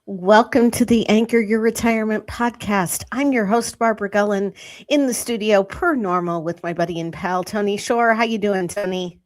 Welcome to the Anchor Your Retirement podcast. I'm your host, Barbara Gullen, in the studio per normal with my buddy and pal, Tony Shore. How you doing, Tony?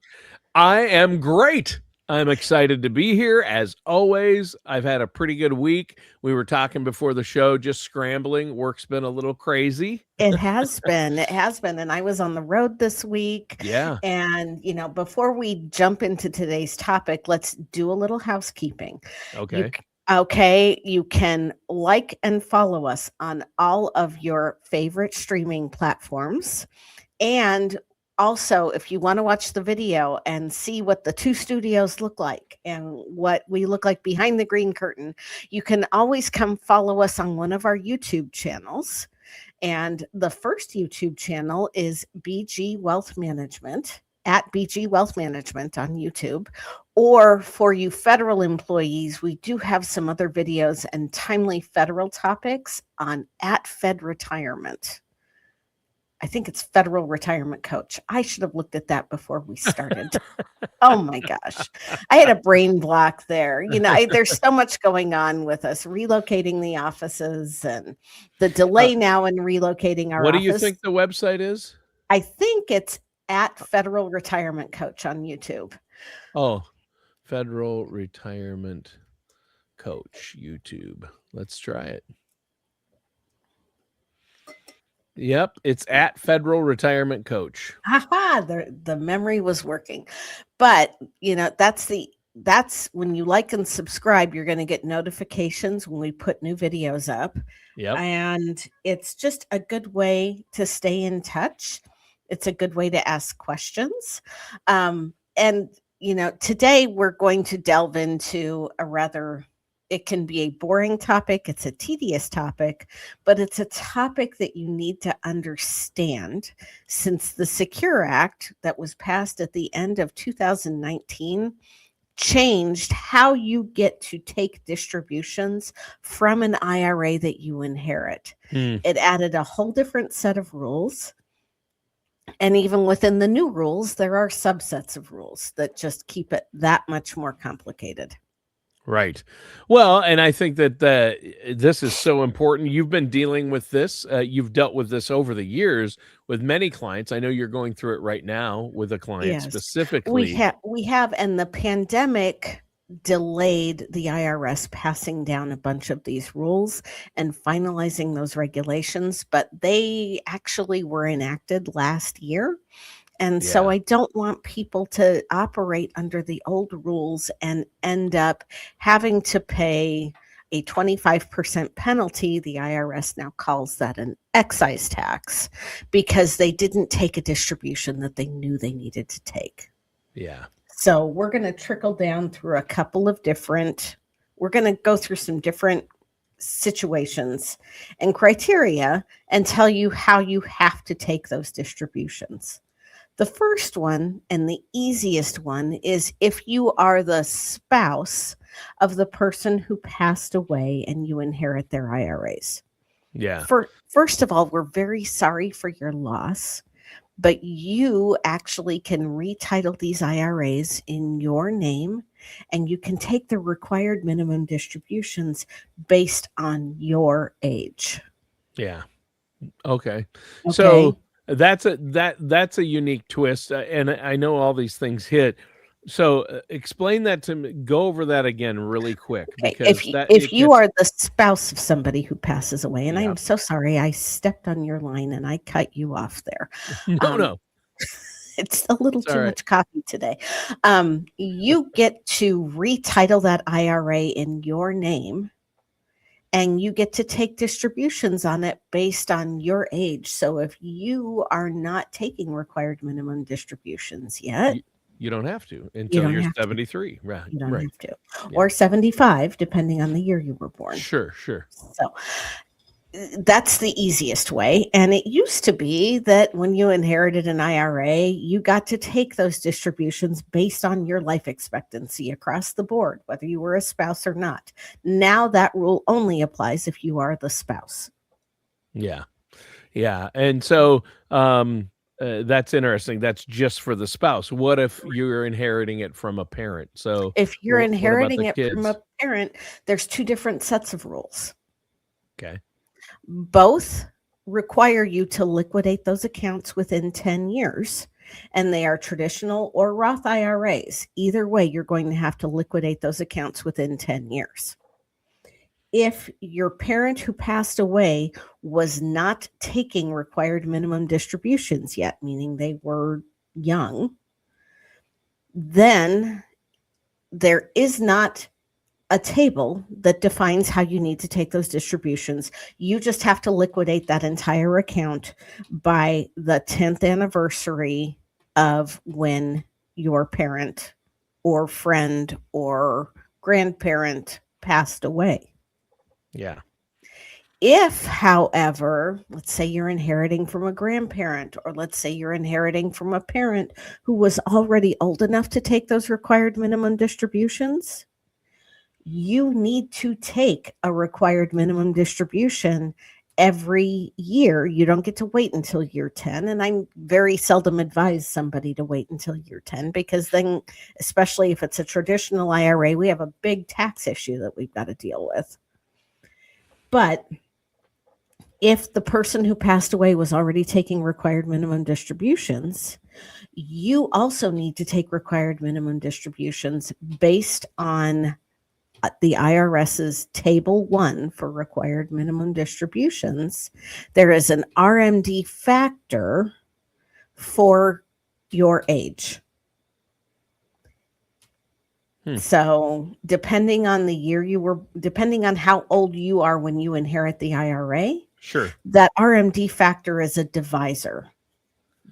I am great. I'm excited to be here as always. I've had a pretty good week. We were talking before the show, just scrambling. Work's been a little crazy. It has been. It has been. And I was on the road this week. Yeah. And, before we jump into today's topic, let's do a little housekeeping. You Okay. Okay, you can like and follow us on all of your favorite streaming platforms. And also, if you want to watch the video and see what the two studios look like and what we look like behind the green curtain, you can always come follow us on one of our YouTube channels. And the first YouTube channel is BG Wealth Management, at BG Wealth Management on YouTube. Or for you federal employees, we do have some other videos and timely federal topics on at Fed Retirement. I think it's Federal Retirement Coach. I should have looked at that before we started. Oh my gosh. I had a brain block there. There's so much going on with us relocating the offices and the delay now in relocating our What do office. you think the website is? I think it's at Federal Retirement Coach on YouTube. Oh, Federal Retirement Coach, YouTube. Let's try it. Yep, it's at Federal Retirement Coach. The memory was working. But, that's when you like and subscribe, you're going to get notifications when we put new videos up. Yep. And it's just a good way to stay in touch. It's a good way to ask questions. Today we're going to delve into it can be a boring topic. It's a tedious topic, but it's a topic that you need to understand since the Secure Act that was passed at the end of 2019 changed how you get to take distributions from an IRA that you inherit. It added a whole different set of rules. And even within the new rules, there are subsets of rules that just keep it that much more complicated. Right. Well, and I think that this is so important. You've been dealing with this. You've dealt with this over the years with many clients. I know you're going through it right now with a client specifically. We have, and the pandemic delayed the IRS passing down a bunch of these rules and finalizing those regulations, but they actually were enacted last year. And so I don't want people to operate under the old rules and end up having to pay a 25% penalty. The IRS now calls that an excise tax because they didn't take a distribution that they knew they needed to take. Yeah. So we're going to trickle down through we're going to go through some different situations and criteria and tell you how you have to take those distributions. The first one and the easiest one is if you are the spouse of the person who passed away and you inherit their IRAs. Yeah. First of all, we're very sorry for your loss, but you actually can retitle these IRAs in your name and you can take the required minimum distributions based on your age. Yeah. Okay. So that's a unique twist, and I know all these things hit. So explain that to me. Go over that again really quick. Because if you are the spouse of somebody who passes away, and I'm so sorry, I stepped on your line and I cut you off there. No. It's a little too much coffee today. You get to retitle that IRA in your name. And you get to take distributions on it based on your age. So if you are not taking required minimum distributions yet, you don't have to until you're 73. Right. You don't have to. Or 75, depending on the year you were born. Sure. So that's the easiest way. And it used to be that when you inherited an IRA, you got to take those distributions based on your life expectancy across the board, whether you were a spouse or not. Now that rule only applies if you are the spouse. Yeah. And so That's interesting. That's just for the spouse. What if you're inheriting it from a parent? So If you're what about inheriting the it from kids? a parent, there's two different sets of rules. Okay. Both require you to liquidate those accounts within 10 years, and they are traditional or Roth IRAs. Either way, you're going to have to liquidate those accounts within 10 years. If your parent who passed away was not taking required minimum distributions yet, meaning they were young, then there is not a table that defines how you need to take those distributions. You just have to liquidate that entire account by the 10th anniversary of when your parent or friend or grandparent passed away. Yeah. If, however, let's say you're inheriting from a grandparent, or let's say you're inheriting from a parent who was already old enough to take those required minimum distributions, you need to take a required minimum distribution every year. You don't get to wait until year 10. And I very seldom advise somebody to wait until year 10, because then, especially if it's a traditional IRA, we have a big tax issue that we've got to deal with. But if the person who passed away was already taking required minimum distributions, you also need to take required minimum distributions based on the IRS's Table 1 for required minimum distributions. There is an RMD factor for your age. So depending on the year depending on how old you are when you inherit the IRA, Sure, that RMD factor is a divisor.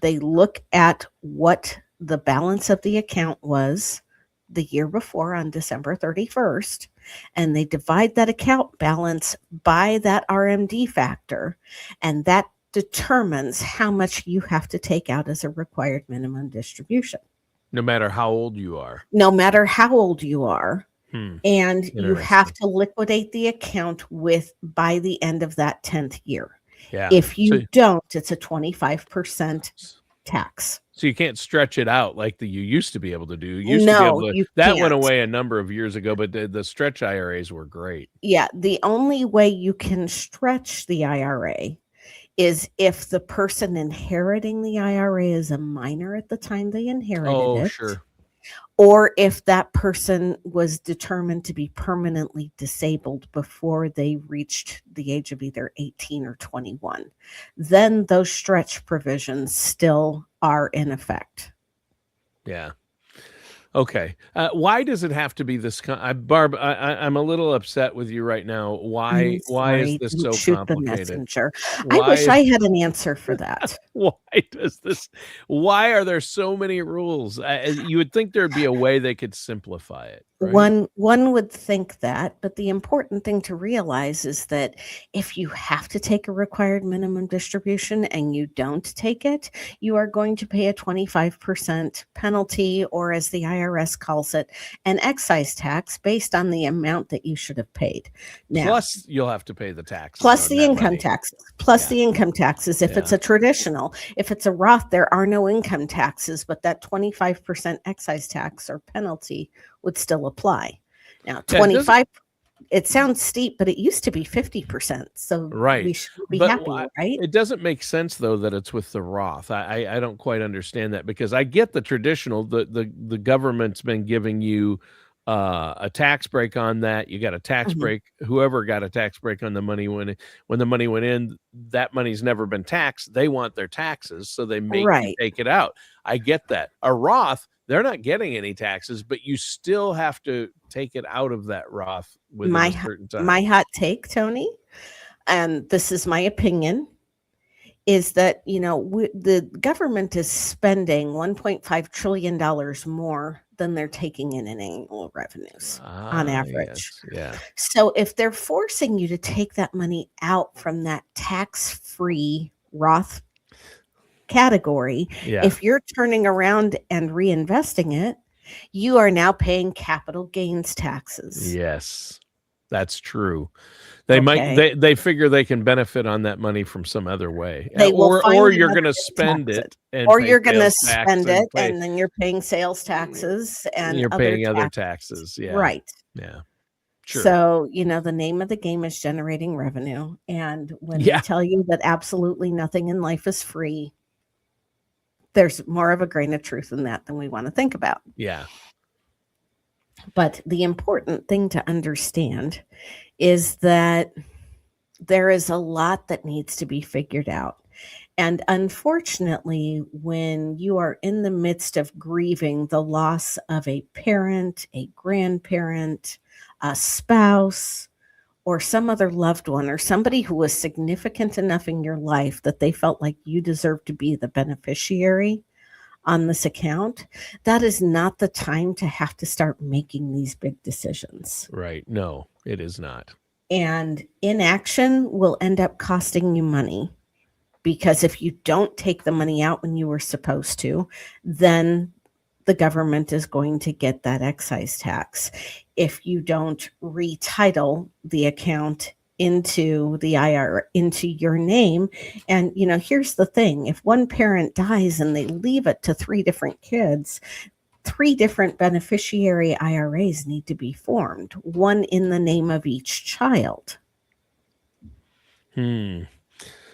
They look at what the balance of the account was the year before on December 31st, and they divide that account balance by that RMD factor, and that determines how much you have to take out as a required minimum distribution. no matter how old you are. No matter how old you are. And you have Interesting. to liquidate the account by the end of that 10th year. Yeah. If you don't, it's a 25% tax. So you can't stretch it out like you used to be able to do. No, you that went can't. away a number of years ago, but the stretch IRAs were great. Yeah, the only way you can stretch the IRA is if the person inheriting the IRA is a minor at the time they inherited it. Sure. Or if that person was determined to be permanently disabled before they reached the age of either 18 or 21, then those stretch provisions still are in effect. Yeah. Okay. Why does it have to be this? Barb, I'm a little upset with you right now. Why is this so complicated? Messenger. I wish I had an answer for that. Why are there so many rules? You would think there'd be a way they could simplify it. Right? One would think that, but the important thing to realize is that if you have to take a required minimum distribution and you don't take it, you are going to pay a 25% penalty, or as the IRS calls it, an excise tax based on the amount that you should have paid. Now, plus you'll have to pay the tax. Plus the income taxes. The income taxes if it's a traditional. If it's a Roth, there are no income taxes, but that 25% excise tax or penalty would still apply. Now, 25, it sounds steep, but it used to be 50%. So we should be happy, right? It doesn't make sense, though, that it's with the Roth. I don't quite understand that, because I get the traditional, the government's been giving you a tax break on that. You got a tax break. Whoever got a tax break on the money when the money went in, that money's never been taxed. They want their taxes, so they make you take it out. I get that. A Roth, they're not getting any taxes, but you still have to take it out of that Roth within a certain time. My hot take, Tony, and this is my opinion, is that, the government is spending $1.5 trillion more than they're taking in annual revenues on average. Yes. Yeah. So if they're forcing you to take that money out from that tax-free Roth category, if you're turning around and reinvesting it, you are now paying capital gains taxes. Yes. That's true. They might Okay. they figure they can benefit on that money from some other way. They will Or find you're another gonna way to spend tax it it. and Or pay you're gonna sales tax spend and it, pay and then you're paying sales taxes and you're other paying other taxes. taxes. Yeah. Right. Yeah. Sure. So, the name of the game is generating revenue. And when we Yeah. tell you that absolutely nothing in life is free, there's more of a grain of truth in that than we want to think about. Yeah. But the important thing to understand is that there is a lot that needs to be figured out. And unfortunately, when you are in the midst of grieving the loss of a parent, a grandparent, a spouse, or some other loved one, or somebody who was significant enough in your life that they felt like you deserved to be the beneficiary on this account, that is not the time to have to start making these big decisions. Right. No, it is not. And inaction will end up costing you money, because if you don't take the money out when you were supposed to, then the government is going to get that excise tax. If you don't retitle the account into the IRA, into your name. And, here's the thing. If one parent dies and they leave it to 3 different kids, 3 different beneficiary IRAs need to be formed, one in the name of each child.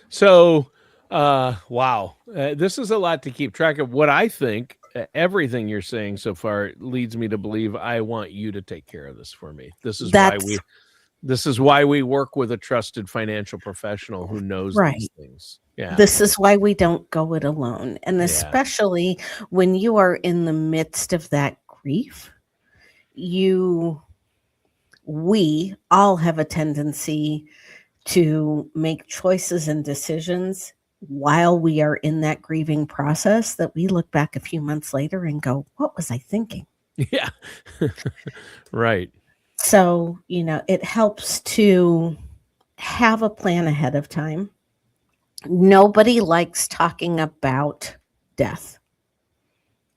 So, wow, this is a lot to keep track of. What I think, everything you're saying so far leads me to believe I want you to take care of this for me. This is why we work with a trusted financial professional who knows Right. these things. Yeah. This is why we don't go it alone. And especially when you are in the midst of that grief, we all have a tendency to make choices and decisions while we are in that grieving process that we look back a few months later and go, what was I thinking? Yeah. Right. So, it helps to have a plan ahead of time. Nobody likes talking about death,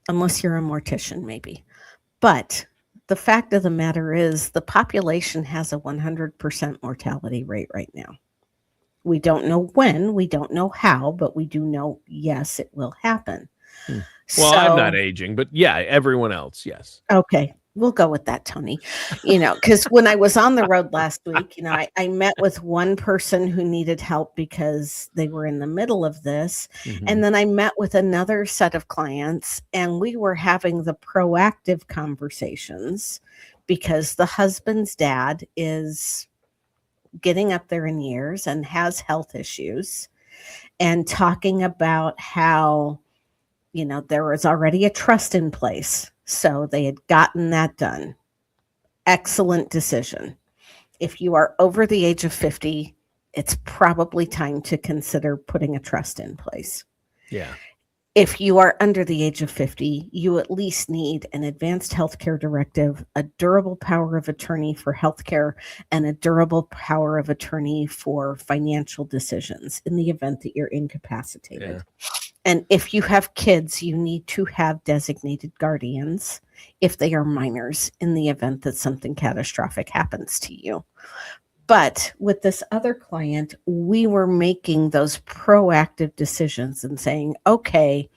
unless you're a mortician, maybe. But the fact of the matter is the population has a 100% mortality rate right now. We don't know when, we don't know how, but we do know, yes, it will happen. Well, I'm not aging, but yeah, everyone else, yes. Okay, we'll go with that, Tony. Because when I was on the road last week, I met with one person who needed help because they were in the middle of this. And then I met with another set of clients, and we were having the proactive conversations because the husband's dad is getting up there in years and has health issues, and talking about how, there was already a trust in place. So they had gotten that done. Excellent decision. If you are over the age of 50, it's probably time to consider putting a trust in place. Yeah. If you are under the age of 50, you at least need an advanced healthcare directive, a durable power of attorney for healthcare, and a durable power of attorney for financial decisions in the event that you're incapacitated. Yeah. And if you have kids, you need to have designated guardians if they are minors in the event that something catastrophic happens to you. But with this other client, we were making those proactive decisions and saying, okay,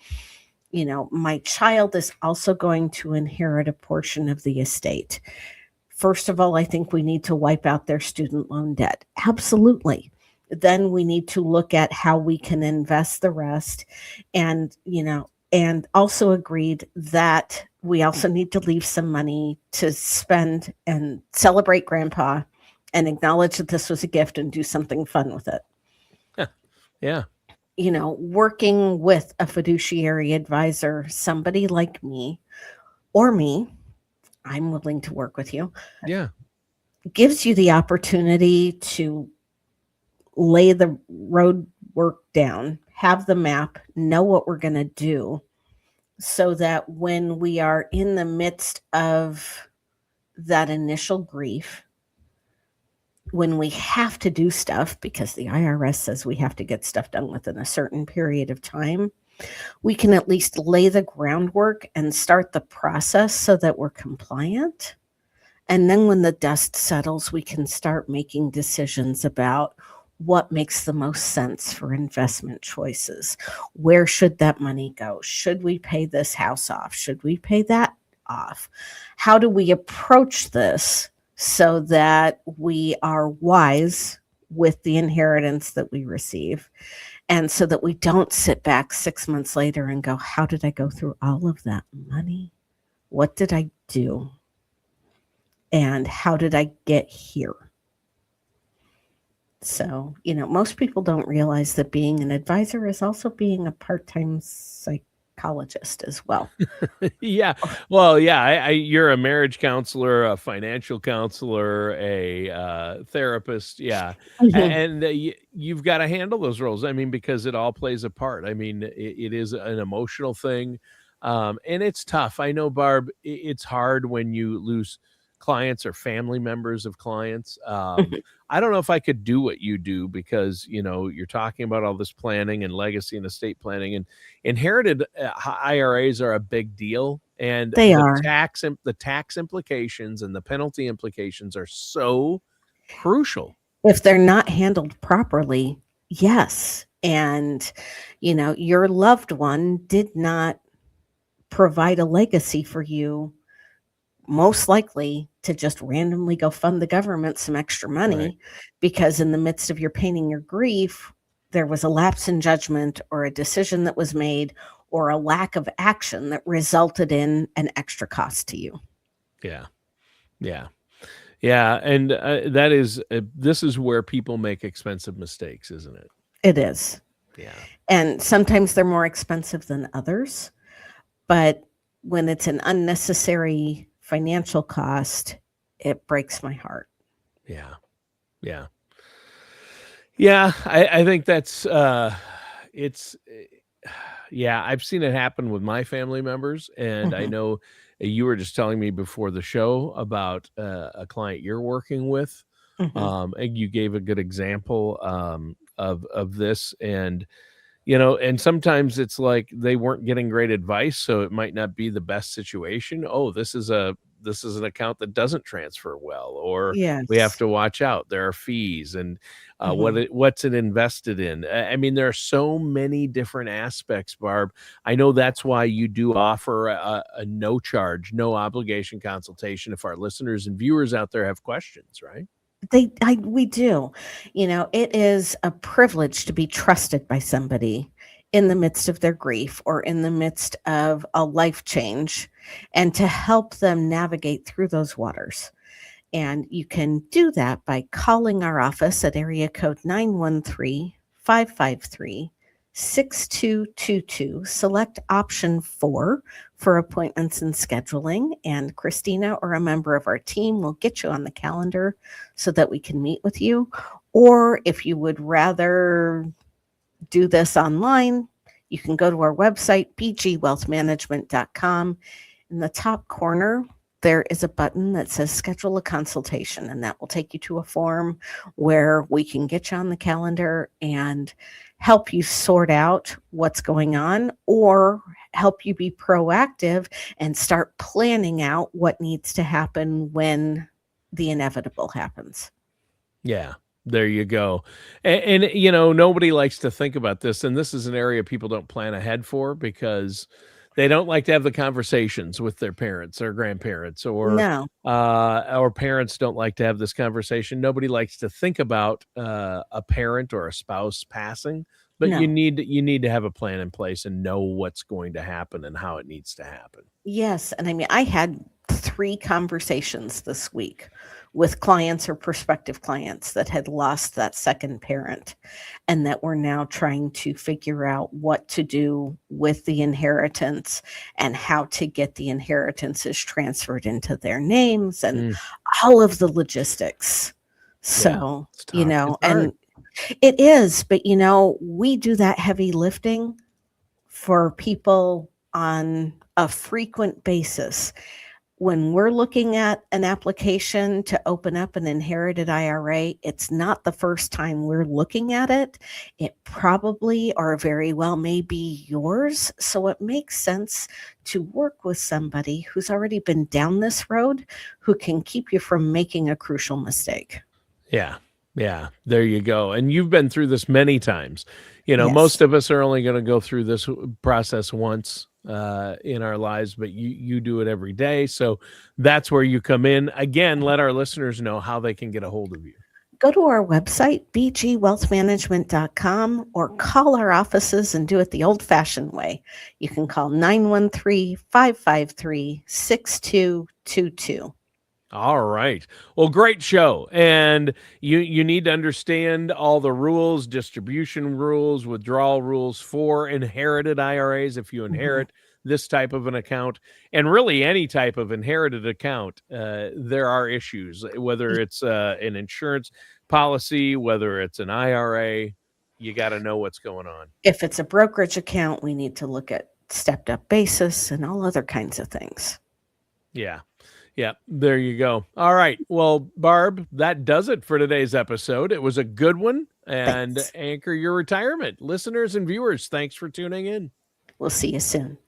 my child is also going to inherit a portion of the estate. First of all, I think we need to wipe out their student loan debt. Absolutely. Then we need to look at how we can invest the rest. And, and also agreed that we also need to leave some money to spend and celebrate grandpa and acknowledge that this was a gift and do something fun with it. Yeah. Working with a fiduciary advisor, somebody like me or me, I'm willing to work with you. Yeah. Gives you the opportunity to lay the road work down, have the map, know what we're going to do, so that when we are in the midst of that initial grief, when we have to do stuff because the IRS says we have to get stuff done within a certain period of time, we can at least lay the groundwork and start the process so that we're compliant And then when the dust settles, we can start making decisions about what makes the most sense for investment choices. Where should that money go? Should we pay this house off? Should we pay that off? How do we approach this so that we are wise with the inheritance that we receive? And so that we don't sit back 6 months later and go, how did I go through all of that money? What did I do? And how did I get here? So, most people don't realize that being an advisor is also being a part-time psychologist as well. Yeah. Well, yeah, you're a marriage counselor, a financial counselor, a therapist. Yeah. Mhm. And you've got to handle those roles. I mean, because it all plays a part. I mean, it is an emotional thing. And it's tough. I know, Barb, it's hard when you lose clients or family members of clients. I don't know if I could do what you do because, you're talking about all this planning and legacy and estate planning, and inherited IRAs are a big deal, and They the are. tax implications and the penalty implications are so crucial. If they're not handled properly, yes. And, your loved one did not provide a legacy for you, most likely to just randomly go fund the government some extra Right. money because in the midst of your pain and your grief, there was a lapse in judgment or a decision that was made or a lack of action that resulted in an extra cost to you. Yeah. Yeah. Yeah. And this is where people make expensive mistakes, isn't it? It is. Yeah. And sometimes they're more expensive than others. But when it's an unnecessary financial cost, it breaks my heart. Yeah. Yeah. Yeah. I think that's, it's, yeah, I've seen it happen with my family members. And I Mhm, know you were just telling me before the show about a client you're working with. mhm. And you gave a good example of this. And sometimes it's like they weren't getting great advice, so it might not be the best situation. Oh, this is an account that doesn't transfer well, or we have Yes. to watch out. There are fees, and Mhm. what's it invested in? I mean, there are so many different aspects, Barb. I know that's why you do offer a no charge, no obligation consultation if our listeners and viewers out there have questions, right? We do. It is a privilege to be trusted by somebody in the midst of their grief or in the midst of a life change and to help them navigate through those waters. And you can do that by calling our office at area code 913-553-6222. Select option 4 for appointments and scheduling. And Christina or a member of our team will get you on the calendar so that we can meet with you. Or if you would rather do this online, you can go to our website, bgwealthmanagement.com. In the top corner, there is a button that says schedule a consultation, and that will take you to a form where we can get you on the calendar and help you sort out what's going on or help you be proactive and start planning out what needs to happen when the inevitable happens. Yeah, there you go. And nobody likes to think about this, and this is an area people don't plan ahead for because they don't like to have the conversations with their parents or grandparents, No, or parents don't like to have this conversation. Nobody likes to think about a parent or a spouse passing, but you no. need to have a plan in place and know what's going to happen and how it needs to happen. Yes, and I mean, I had 3 conversations this week with clients or prospective clients that had lost that second parent and that were now trying to figure out what to do with the inheritance and how to get the inheritances transferred into their names and Mm, all of the logistics. yeah, So, it's tough. It's hard. and it is, but we do that heavy lifting for people on a frequent basis. when we're looking at an application to open up an inherited IRA, it's not the first time we're looking at it. It probably or very well may be yours. So it makes sense to work with somebody who's already been down this road who can keep you from making a crucial mistake. Yeah. Yeah. There you go. And you've been through this many times. Yes. Most of us are only going to go through this process once in our lives, but you do it every day. So that's where you come in. Again, let our listeners know how they can get a hold of you. Go to our website, bgwealthmanagement.com, or call our offices and do it the old-fashioned way. You can call 913-553-6222. All right. Well, great show. And you need to understand all the rules, distribution rules, withdrawal rules for inherited IRAs if you inherit this type of an account, and really any type of inherited account. There are issues, whether it's an insurance policy, whether it's an IRA, you got to know what's going on. If it's a brokerage account, we need to look at stepped up basis and all other kinds of things. Yeah. Yeah, there you go. All right. Well, Barb, that does it for today's episode. It was a good one, and Thanks. anchor your retirement. Listeners and viewers, thanks for tuning in. We'll see you soon.